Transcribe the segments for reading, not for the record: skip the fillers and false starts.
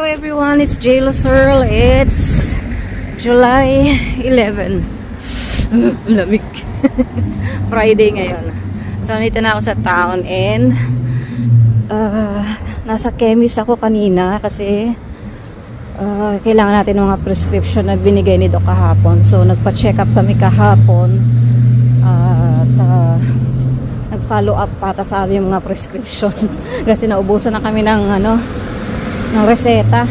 everyone, it's J.Lo Searle. It's July 11. Lamig. Friday ngayon. So, nandito na ako sa town and nasa chemist ako kanina kasi kailangan natin ng mga prescription na binigay ni Doc kahapon. So, nagpa-check up kami kahapon at nag-follow up para sa aming mga prescription kasi naubusan na kami ng ng reseta.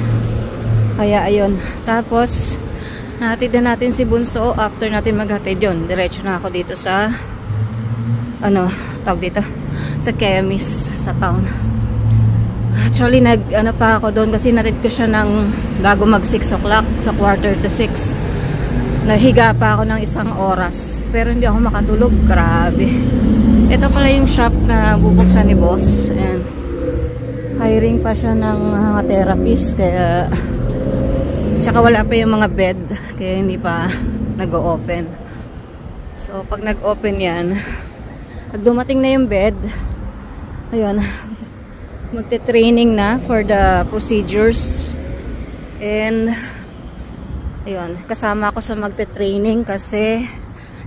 Kaya ayun. Tapos natin na natin si Bunso. After natin maghatid yun, diretso na ako dito sa tawag dito sa chemist sa town. Actually pa ako doon kasi natid ko siya ng bago mag 6 o'clock, sa 5:45. Nahiga pa ako ng 1 oras pero hindi ako makatulog. Grabe. Ito pala yung shop na bubuksan ni boss. Ayan. Hiring pa siya ng mga therapist kaya tsaka wala pa yung mga bed kaya hindi pa nag-o-open. So pag nag-open yan, pag dumating na yung bed, ayun, magte-training na for the procedures. And ayun, kasama ako sa magte-training kasi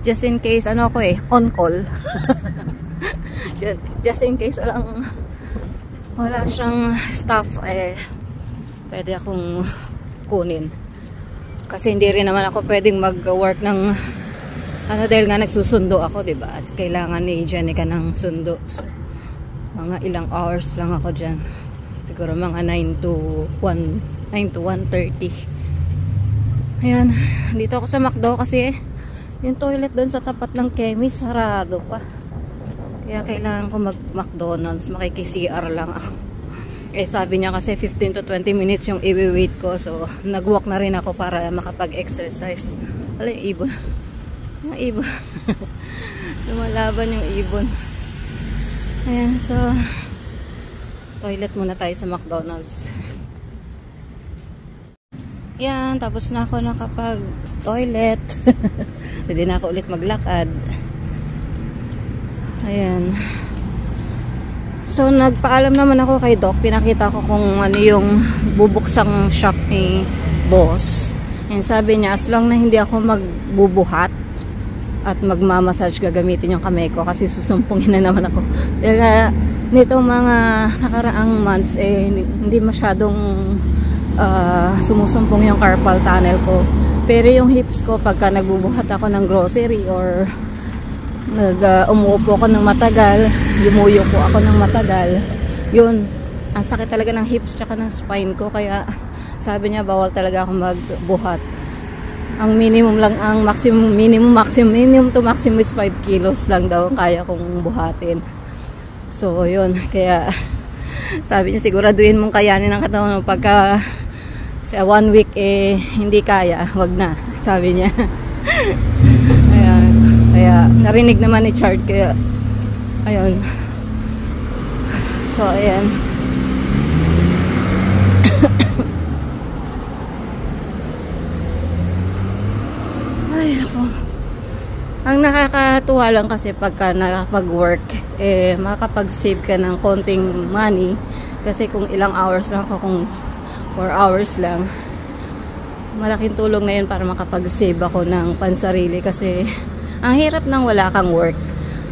just in case on call. just in case wala siyang staff, pwede akong kunin. Kasi hindi rin naman ako pwedeng mag-work ng dahil nga nagsusundo ako, diba? At kailangan ni Jenica ng sundo. So, mga ilang hours lang ako dyan. Siguro mga 9 to 1:30. Ayan, dito ako sa McDo kasi yung toilet doon sa tapat ng chemist sarado pa. Kaya kailangan ko mag-McDonald's, makiki-CR lang ako. Sabi niya kasi 15 to 20 minutes yung i-wait ko. So, nag-walk na rin ako para makapag-exercise. Wala yung ibon. Yung ibon. Lumalaban yung ibon. Ayan, so toilet muna tayo sa McDonald's. Yan, tapos na ako nakapag-toilet. Pwede na ako ulit maglakad. Ayan. So, nagpaalam naman ako kay Doc. Pinakita ko kung ano yung bubuksang shop ni boss. And sabi niya, as long na hindi ako magbubuhat at magmamassage, gagamitin yung kamay ko kasi susumpungin na naman ako. Kaya nitong mga nakaraang months, hindi masyadong sumusumpong yung carpal tunnel ko. Pero yung hips ko, pagka nagbubuhat ako ng grocery or umuupo ko ng matagal, yumuyo ko ako ng matagal, yun, ang sakit talaga ng hips tsaka ng spine ko. Kaya sabi niya bawal talaga ako magbuhat. Ang minimum lang, ang minimum to maximum is 5 kilos lang daw kaya kong buhatin. So yun, kaya sabi niya siguraduhin mong kayanin ng katawan mo. Pagka sa 1 week hindi kaya, wag na, sabi niya. Kaya narinig naman ni Chart, kaya ayun. So ayan. Ay nako. Ang nakakatuwa lang kasi pagka nakapag-work, makakapag-save ka ng konting money. Kasi kung ilang hours lang ako, kung 4 hours lang, malaking tulong na yun para makapag-save ako ng pansarili. Kasi ang hirap nang wala kang work.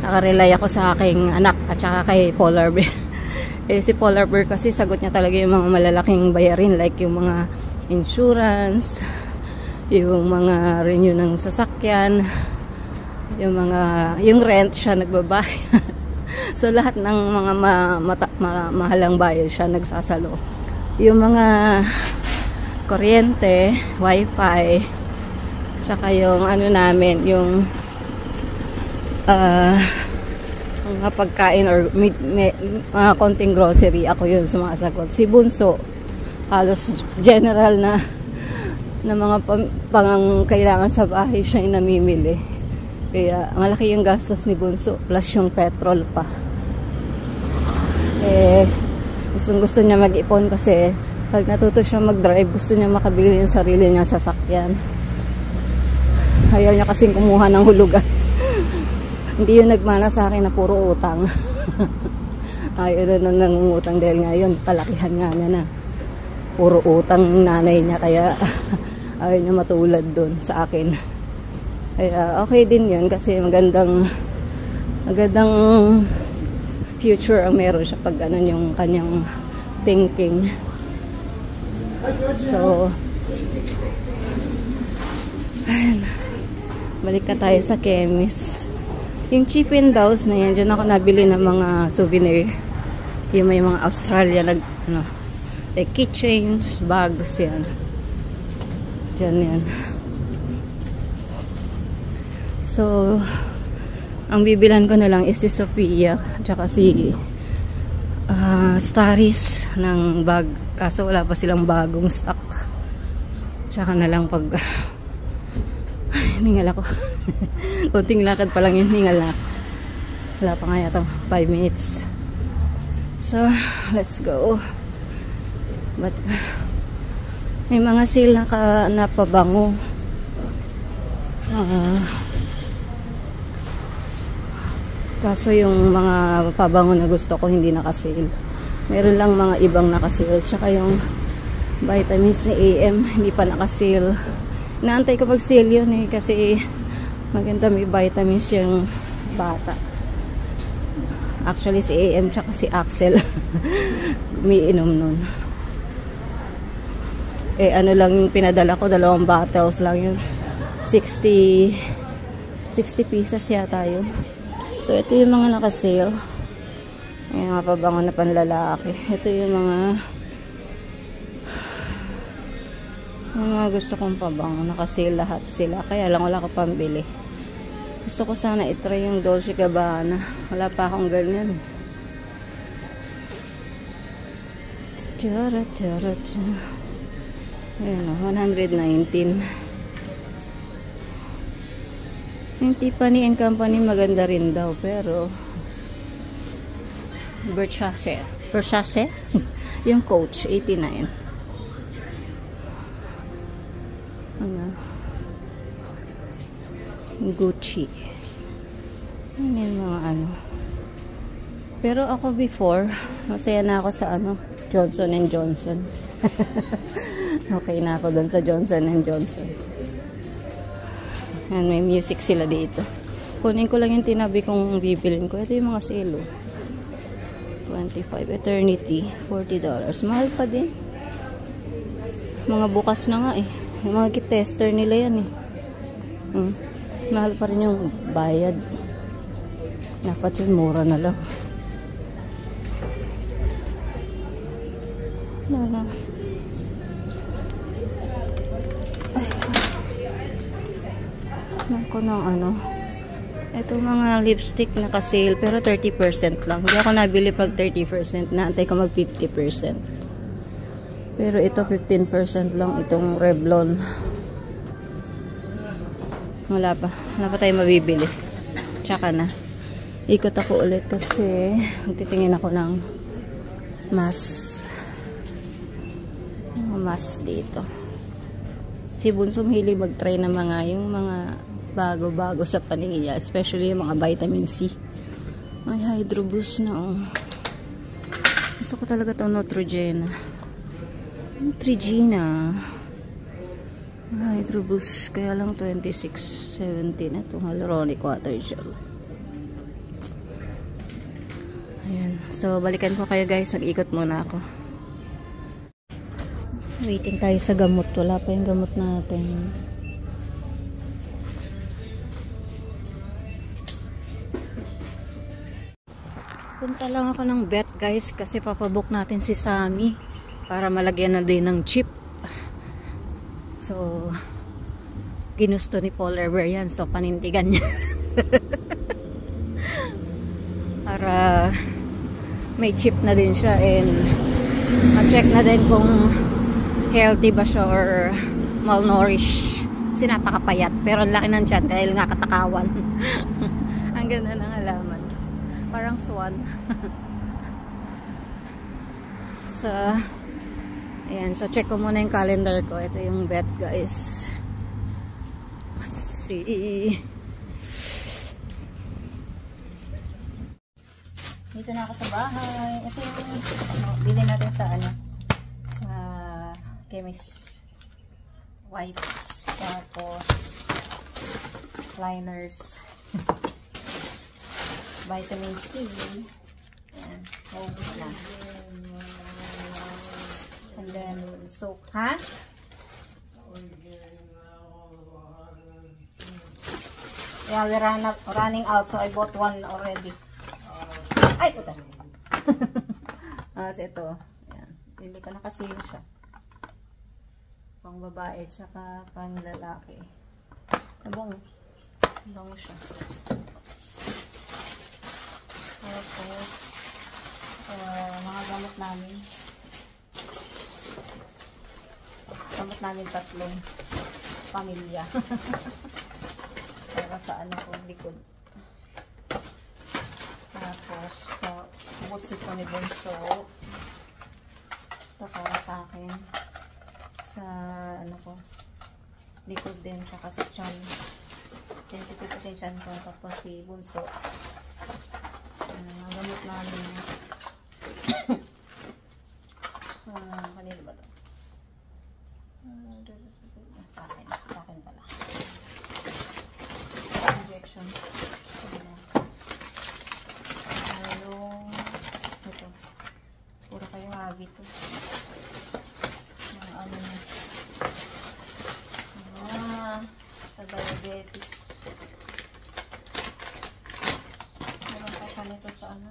Nakarely ako sa aking anak at saka kay Polar Bear. Si Polar Bear kasi sagot niya talaga yung mga malalaking bayarin, like yung mga insurance, yung mga renew ng sasakyan, yung rent siya nagbabayad. So lahat ng mga mahalang bayad siya nagsasalo. Yung mga kuryente, wifi, tsaka yung namin, yung mga pagkain or konting grocery, ako yun sumasagot. Si Bunso halos general na mga pangangailangan sa bahay siya yung namimili. Kaya malaki yung gastos ni Bunso plus yung petrol pa. Gusto niya mag-ipon kasi pag natuto siya mag-drive, gusto niya makabili yung sarili niya sasakyan. Ayaw niya kasing kumuha ng hulugan. Hindi yun nagmana sa akin na puro utang. Ayaw na nangungutang dahil ngayon, palakihan nga niya na. puro utang nanay niya, kaya ayaw niya matulad doon sa akin. Kaya okay din yun kasi magandang future ang meron siya pag ano yung kanyang thinking. So ayun, balik ka tayo sa chemist. Yung cheap and dolls na yan, dyan ako nabili ng mga souvenir. Yung may mga Australia like keychains, bags, yan. Dyan yan. So ang bibilan ko na lang is si Sophia tsaka si Starries ng bag, kaso wala pa silang bagong stock. Tsaka na lang pag hiningal ako. Kunting lakad pa lang yun, hiningal na. Wala pa nga yata 5 minutes. So let's go. But may mga sale na pabango. Kaso yung mga pabango na gusto ko hindi nakasale. Meron lang mga ibang nakasale. Tsaka yung vitamins ni AM hindi pa nakasale. Inaantay ko mag-sale yun eh, kasi maganda, may vitamins yung bata. Actually si AM tsaka si Axel umiinom nun. Eh ano lang yung pinadala ko, 2 bottles lang yun. 60 pieces yata yun. So ito yung mga naka-sale. Yung mga pabango na panlalaki. Ito yung mga gusto kong pabango. Naka-sale lahat sila. Kaya lang wala ko pambili. Gusto ko sana itry yung Dolce Gabbana. Wala pa akong ganyan. Ayan o, 119. Yung Tiffany & Company maganda rin daw, pero Versace yung Coach 89. Ano, Gucci. Ano yung mga ano. Pero ako before, masaya na ako sa ano, Johnson & Johnson. Okay na ako doon sa Johnson & Johnson. Yan, may music sila dito. Kunin ko lang yung tinabi kong bibilin ko. Ito yung mga sale. 25 Eternity, $40. Mahal pa din. Mga bukas na nga eh. Yung mga kit tester nila yan eh. Mahal pa rin yung bayad. Dapat yun, mura na lang. Wala. Ko ng ano, ito mga lipstick naka-sale pero 30% lang. Hindi ako nabili pag 30%, naantay ko mag 50%. Pero ito 15% lang, itong Revlon. Wala pa tayo mabibili. Tsaka na ikot ako ulit kasi titingin ako ng mask dito. Si Bunso mahilig mag-try ng yung mga bago-bago sa paningin niya, especially yung mga vitamin C. May Hydro Boost na oh. Gusto ko talaga itong Neutrogena. Hydro Boost, kaya lang 26.17 itong hyaluronic water gel. Ayan, so balikan ko kayo guys, nag-ikot muna ako. Waiting tayo sa gamot, wala pa yung gamot natin. Punta lang ako ng vet guys kasi papabook natin si Sammy para malagyan na din ng chip. So ginusto ni Paul Ever yan, so panintigan niya. Para may chip na din siya and ma-check na din kung healthy ba siya or malnourished. Kasi napakapayat pero ang laki ng tiyan dahil nga katakawan. Ang ganda ng halaman. Parang swan. So ayan, so check ko muna yung calendar ko. Ito yung vet guys. Dito na ako sa bahay. Ito yung bili natin sa ano, sa chemist wipes, tapos liners, vitamin C. Ayan, maubos na. And then soap, ha? Yeah, we're running out, so I bought one already. Ay, puta. So ito, ayan, hindi ko nakasil siya. Pang babae, tsaka pang lalaki. Nabong siya. Tapos, mga gamot namin. Gamot namin tatlong pamilya. Para sa ano ko, likod. Tapos, butsi ko ni Bunso. Ito para sa akin. Sa, ano ko, likod din, saka sa tiyan. Sensitive kasi tiyan ko. Tapos si Bunso. Gamot namin. Kanina ba ito? Sa akin pala. Injection. Ito. Puro kayo habit to. Ano na. Sa diabetes. Meron pa pa nito sa ano.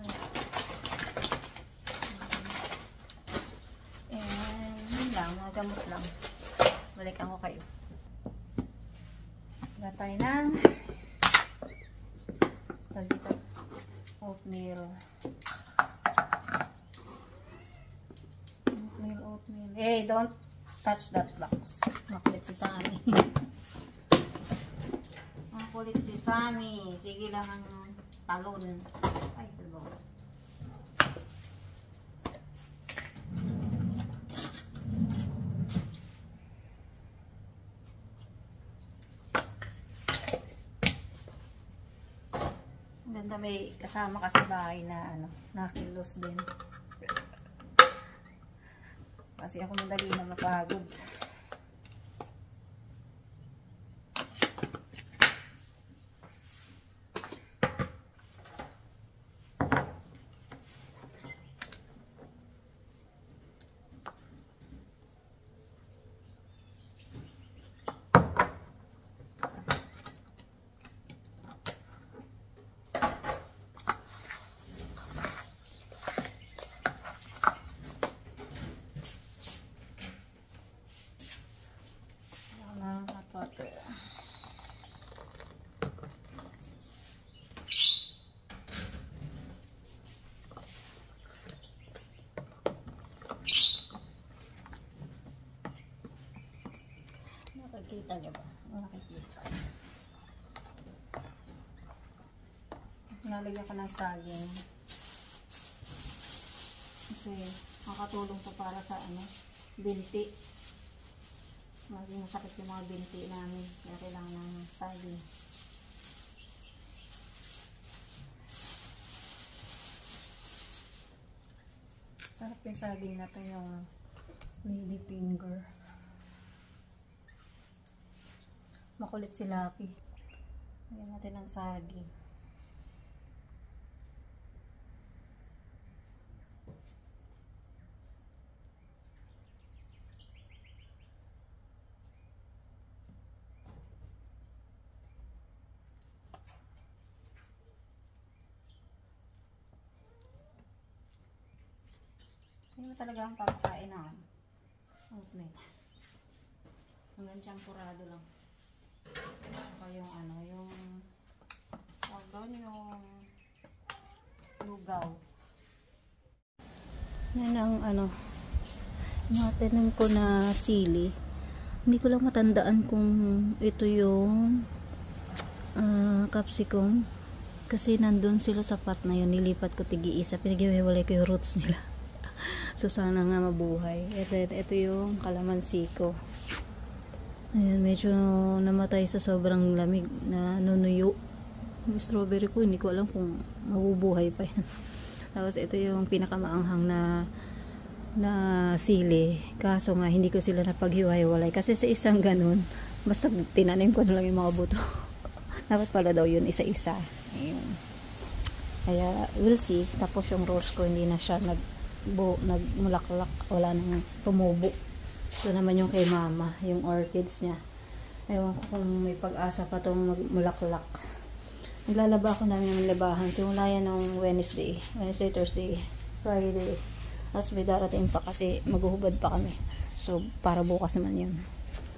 Yun lang. Mga gamot lang. Balikan ko kayo. Gatay ng dito. Oatmeal. Oatmeal. Hey, don't touch that box. Makulit si Sammy. Makulit si Sammy. Sige lang ang talon. Ay, diba? Ganda, may kasama kasi bahay na ano, nakilos din. Kasi ako madali na mapagod. Nakikita niyo ba? Nakikita. Nalagyan ko ng saging. Kasi makatulong po para sa ano, binti. Maging masakit yung mga binti namin. Kaya kailangan ng saging. Sarap yung saging na to, yung lady finger. Makulit si Lucky. Lagyan natin ng saging. Hindi mo talaga ang papakain na oatmeal. Hanggang champurado lang. Saka yung ano, yung lugaw. Yan ang ano, natanong ko na sili. Hindi ko lang matandaan kung ito yung capsicum. Kasi nandun sila sa pot na yun. Nilipat ko tigi-isa. Pinag-iwalay ko yung roots nila. So sana nga mabuhay. Ito yung kalamansi ko. Ayan, medyo namatay sa sobrang lamig na nunuyo. Yung strawberry ko, hindi ko alam kung mabubuhay pa yan. Tapos ito yung pinakamaanghang na na sili. Kaso nga, hindi ko sila napaghiwa-hiwalay. Kasi sa isang ganun, basta tinanim ko na lang yung mga buto. Dapat pala daw yun, isa-isa. Ayun. Kaya, we'll see. Tapos yung rose ko, hindi na siya nagmulaklak. Wala nang tumubo. Ito naman yung kay mama, yung orchids niya. Ewan ko kung may pag-asa pa itong magmulaklak. Naglalaba ako namin ng labahan. Simula yan ng Wednesday, Thursday, Friday. Tapos may darating pa kasi maghuhubad pa kami. So, para bukas naman yun.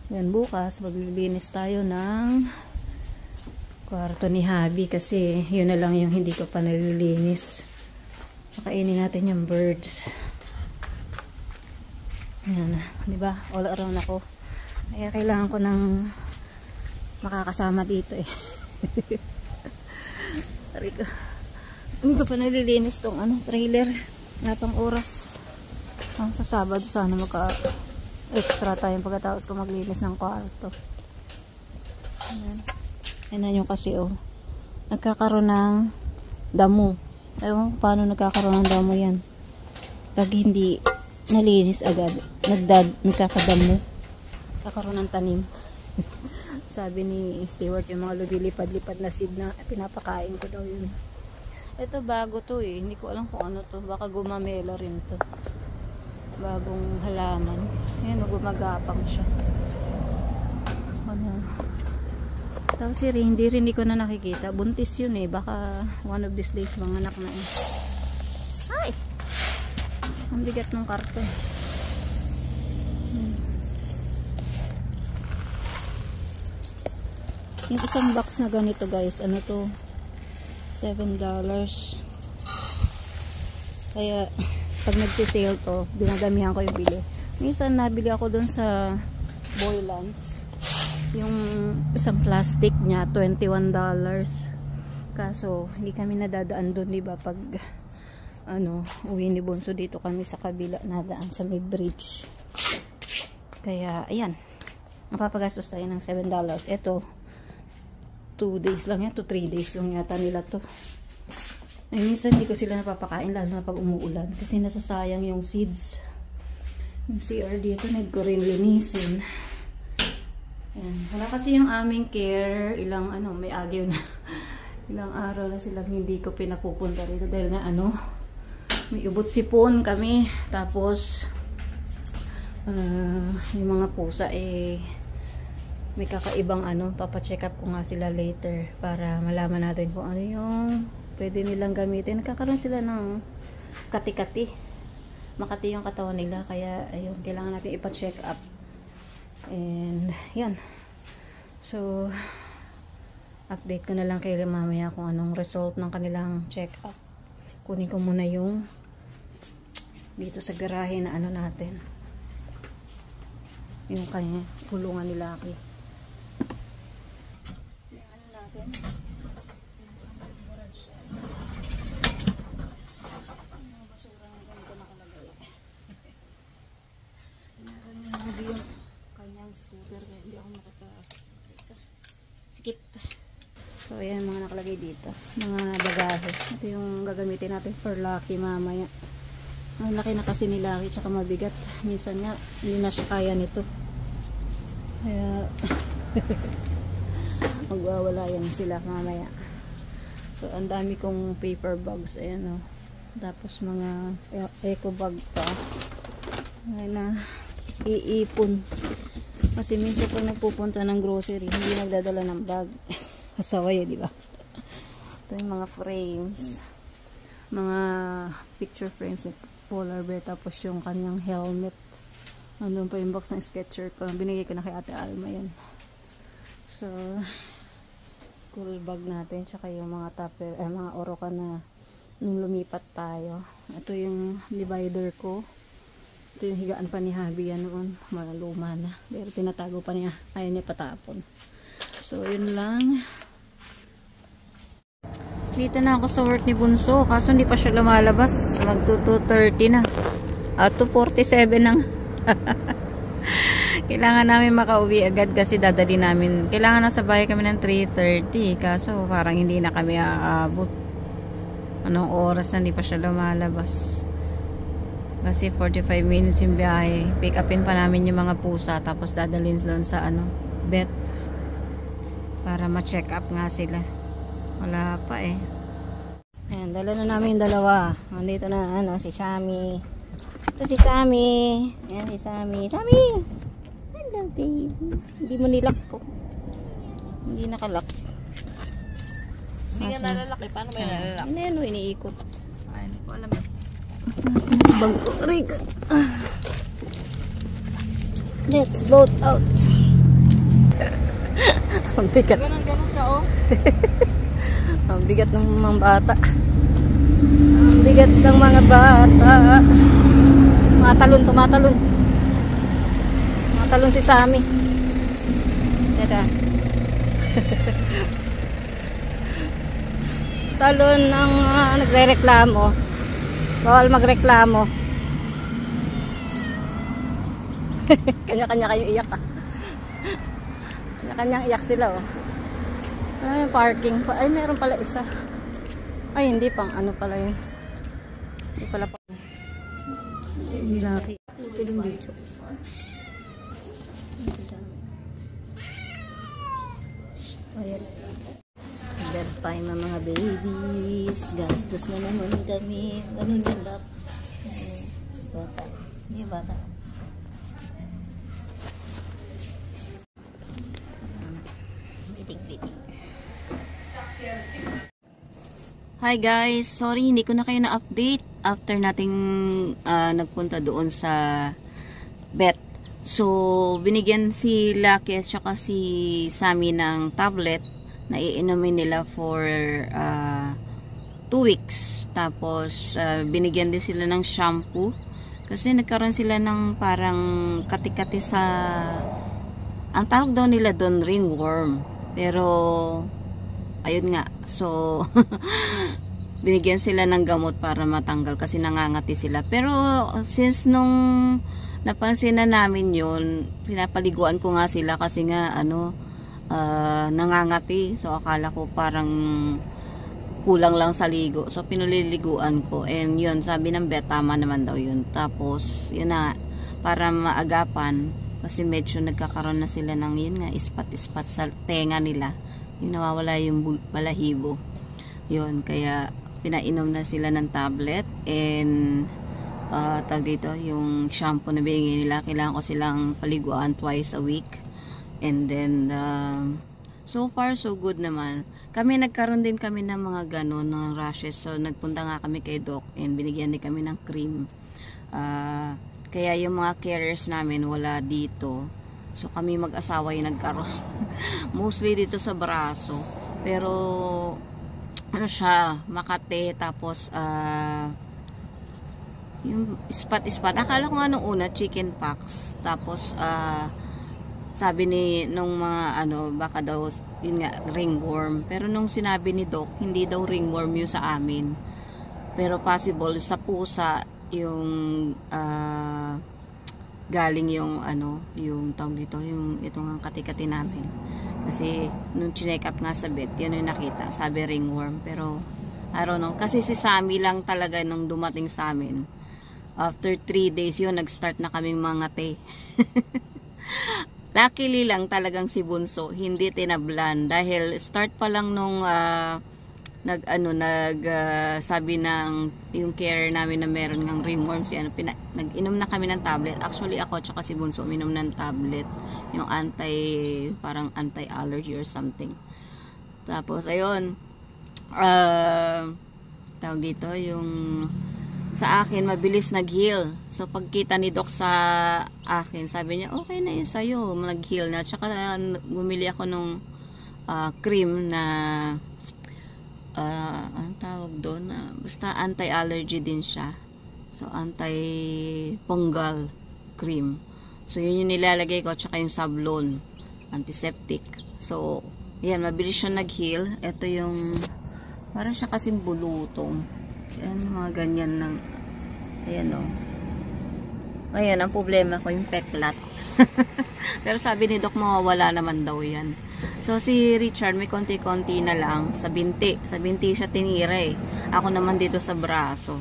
Yan, bukas, maglilinis tayo ng kwarto ni Habi kasi yun na lang yung hindi ko pa nalilinis. Pakainin natin yung birds. Yan, diba? All around ako. Kaya kailangan ko ng makakasama dito eh. Hindi ko pa nalilinis tong trailer. Wala pang oras. Sa Sabado sana extra time pagkatapos ko maglinis ng kwarto. Ayan yung kasi nagkakaroon ng damo. Ewan paano nagkakaroon ng damo yan. Pag hindi nalinis agad, nagkakadamo. Nagkakaroon ng tanim. Sabi ni Stewart, yung mga lumilipad-lipad na seed na pinapakain ko daw yun. Ito bago to eh. Hindi ko alam kung ano to. Baka gumamela rin to. Bagong halaman. Ayan, gumagapang siya. Ano? Tapos hindi ko na nakikita. Buntis yun eh. Baka one of these days manganak na eh. Ay! Ang bigat ng karton. Yung isang box na ganito guys, ano to? $7. Kaya pag nagsisale to, dinadamihan ko yung bili. Minsan nabili ako dun sa Boylands. Yung isang plastic niya, $21. Kaso, hindi kami nadadaan dun, diba? Pag uwi ni Bunso, dito kami sa kabila nadaan sa may bridge. Kaya, ayan. Mapapagastos tayo ng $7. Ito, 2 days lang yan, 3 days lang yata nila to. Ay, minsan hindi ko sila napapakain lalo na pag umuulan kasi nasasayang yung seeds. Yung CR dito need ko rin linisin. Ayan. Wala kasi yung aming care, may agyo na ilang araw na silang hindi ko pinapupunta rito dahil nga may ubot sipon kami. Tapos yung mga pusa may kakaibang papacheck up ko nga sila later para malaman natin kung ano yung pwede nilang gamitin. Nagkakaroon sila ng kati-kati. Makati yung katawan nila. Kaya, ayun, kailangan natin ipa-check up. And, yan. So, update ko na lang kayo mamaya kung anong result ng kanilang check up. Kunin ko muna yung dito sa garahe na natin. Yung kanya, kulungan ni Lucky. Scooter kaya hindi ako skip. So ayan mga nakalagay dito, mga bagahe. Ito yung gagamitin natin for Lucky mamaya. Ang laki na kasi ni Lucky tsaka mabigat. Minsan nga hindi na siya kaya nito. Kaya magwawala yan sila mamaya. So ang dami kong paper bags. Ayan tapos mga eco bag pa. Ayan na iipon. Kasi minsan pag nagpupunta ng grocery, hindi nagdadala ng bag. Kasaway, di ba? Ito yung mga frames. Mga picture frames ng polar bear. Tapos yung kanyang helmet. Nandun pa yung box ng Skechers ko. Binigay ko na kay Ate Alma yan. So, cool bag natin. Tsaka yung mga tupper, mga oroka na nung lumipat tayo. Ito yung divider ko. Ito yung higaan pa ni Habi yan noon. Maluma na. Pero tinatago pa niya. Ayaw niya patapon. So, yun lang. Dito na ako sa work ni Bunso. Kaso hindi pa siya lumalabas. Mag 2:30 na. 2:47 nang. Kailangan namin makauwi agad kasi dadali namin. Kailangan nasa bahay kami ng 3:30. Kaso parang hindi na kami aabot. Anong oras na hindi pa siya lumalabas. Kasi 45 minutes yung biyahe. Pick upin pa namin yung mga pusa. Tapos dadalhin doon sa vet. Para ma-check up nga sila. Wala pa eh. Ayan, dala na namin yung dalawa. Nandito na si Sammy. Ito si Sammy. Ayan si Sammy. Sammy! Hello baby. Hindi mo nilak to. Hindi nakalak. Hindi nga nalalaki. Paano ba yung nalalaki? Hindi iniikot. Ay, hindi ko alam. Bangko. Let's boat out. Ang bigat. Ganun ka, oh. Ang bigat ng mga bata. Ang bigat ng mga bata. Tumatalon. Tumatalon si Sammy. Teka. Talon ng nagre-reklamo. Bawal magreklamo. Kanya-kanya kayo iyak Kanya-kanyang iyak sila Ano yung parking pa? Ay, meron pala isa. Ay, hindi pang pala yun. Hindi pala pa. Laki. Ito yung video. Ayan. Bedtime ng mga babies. Gastos na naman kami. Ganun yung lap. Bata. Hindi bata. Hi guys, sorry hindi ko na kayo na-update after nating nagpunta doon sa vet. So, binigyan si Lucky at saka si Sammy ng tablet na iinumin nila for 2 weeks. Tapos, binigyan din sila ng shampoo kasi nagkaroon sila ng parang kati-kati sa ang tawag daw nila doon ringworm. Pero ayun nga, so binigyan sila ng gamot para matanggal kasi nangangati sila. Pero since nung napansin na namin yun, pinapaliguan ko nga sila kasi nga nangangati. So akala ko parang kulang lang sa ligo. So pinuliliguan ko. And yun, sabi ng vet, tama naman daw yun. Tapos yun na, para maagapan kasi medyo nagkakaroon na sila ng yun nga, ispat-ispat sa tenga nila. Yung nawawala yung balahibo. Yun, kaya pinainom na sila ng tablet and tag dito, yung shampoo na binigay nila, kailangan ko silang paliguan twice a week. And then so far so good naman. Kami nagkaroon din kami ng mga ganon, ng rashes. So nagpunta nga kami kay doc and binigyan din kami ng cream. Kaya yung mga carers namin wala dito. So kami mag-asawa yung nagkaroon. Mostly dito sa braso. Pero siya, Makate, tapos yung ispat-ispat. Akala ko nga nung una chicken pox. Tapos sabi nung mga baka daw yun nga ringworm. Pero nung sinabi ni doc, hindi daw ringworm yun sa amin. Pero possible sa pusa yung galing yung yung tawag dito, yung itong kati-kati namin. Kasi nung chinek up nga sa vet, yan yung nakita, sabi ringworm. Pero I don't know, kasi si Sammy lang talaga nung dumating sa amin. After 3 days yun, nag-start na kaming mangati. Luckily lang talagang si Bunso hindi tinablan dahil start pa lang nung sabi ng yung carer namin na meron ng ringworm nag-inom na kami ng tablet. Actually ako tsaka si Bunso uminom ng tablet, yung parang anti-allergy or something. Tapos ayun, tawag dito, yung sa akin mabilis nag-heal. So pagkita ni doc sa akin, sabi niya okay na yun sa'yo, nag-heal na. Tsaka bumili ako nung cream na ang tawag doon, basta anti-allergy din siya. So anti-fungal cream. So yun yung nilalagay ko, tsaka yung Sablon antiseptic. So yan, mabilis siya nag-heal. Ito yung parang siya kasing bulutong. Yan, mga ganyan ng ayan o. Ayan, ang problema ko yung peklat. Pero sabi ni doc, mawawala naman daw yan. So si Richard may konti-konti na lang sa binti. Sa binti siya tinira eh. Ako naman dito sa braso.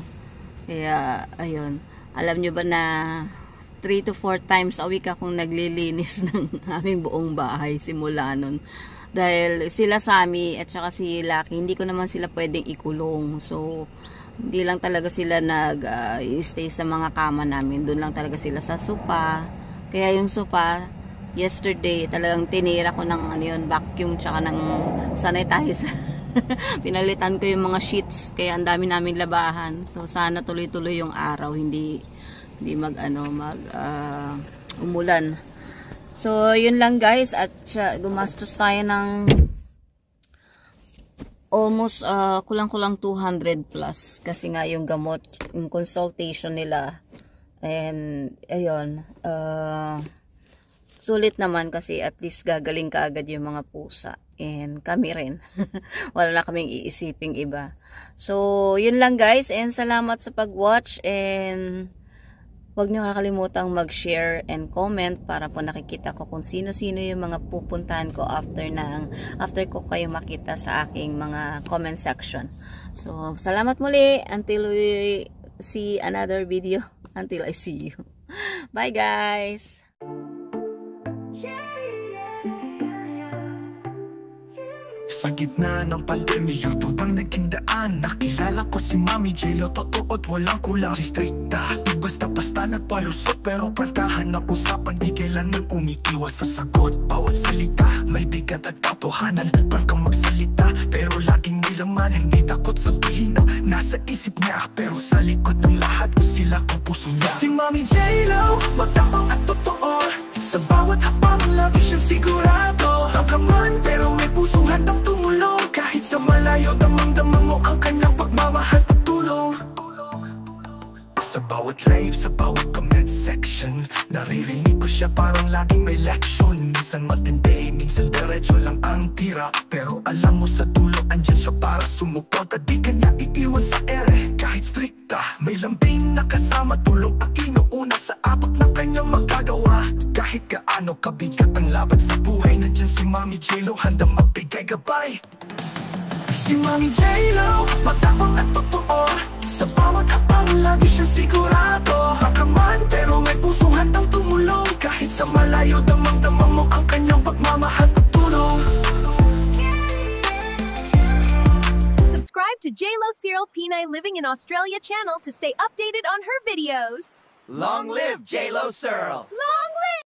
Kaya ayun. Alam nyo ba na 3 to 4 times a week akong naglilinis ng aming buong bahay simula nun. Dahil sila Sammy at saka si Lucky, hindi ko naman sila pwedeng ikulong. So, hindi lang talaga sila nag-stay sa mga kama namin. Doon lang talaga sila sa sopa. Kaya yung sopa, yesterday, talagang tinira ko ng vacuum tsaka ng sanitizer. Pinalitan ko yung mga sheets. Kaya ang dami namin labahan. So, sana tuloy-tuloy yung araw. Hindi umulan. So, yun lang guys. At gumastos tayo ng almost kulang-kulang 200 plus kasi nga yung gamot, yung consultation nila, and ayun, sulit naman kasi at least gagaling kaagad yung mga pusa, and kami rin wala na kaming iisiping iba. So yun lang guys, and salamat sa pag-watch, and huwag nyo kakalimutang mag-share and comment para po nakikita ko kung sino-sino yung mga pupuntahan ko after ko kayo makita sa aking mga comment section. So, salamat muli until we see another video. Until I see you. Bye guys! Sa gitna ng pandemya, YouTube ang naging daan. Nakilala ko si Mami J-Lo, totoo't walang kulang. Si strikta, di basta-basta nagpalusot, pero partahan ng usapan, di kailanman umiiwas sa sagot. Bawat salita, may bigat at katotohanan. Pagkang magsalita, pero laging may laman. Hindi takot sabihin ang nasa isip niya, pero sa likod ng lahat ko sila kung puso niya. Si Mami J-Lo, matapang at totoo. Sa bawat hapang, lagi siyang sigurado. Ang kaman, pero may pusong handang tumulong. Kahit sa malayo, damang-damang mo ang kanyang pagmamahal at tulong. Sa bawat live, sa bawat comment section, naririnig ko siya parang laging may leksyon. Minsan matindi, minsan diretso lang ang tira, pero alam mo sa dulo, andyan siya para sumuport. At di kanya iiwan sa ere, kahit strikta. May lambing na kasama, tulong ang inuuna sa abot ng kanyang magagawa. Kahit gaano kabigat ang laban sa buhay, nandyan si Mami J-Lo, handang magbigay gabay. Si Mami J-Lo, matapang at totoo. Sa bawat hapang, lagi siyang sigurado. Makaman, pero may pusong handang tumulong. Kahit sa malayo, damang-damang mo ang kanyang pagmamahal at tulong. Subscribe to J-Lo Cyril Pinay Living in Australia channel to stay updated on her videos. Long live J-Lo Cyril! Long live!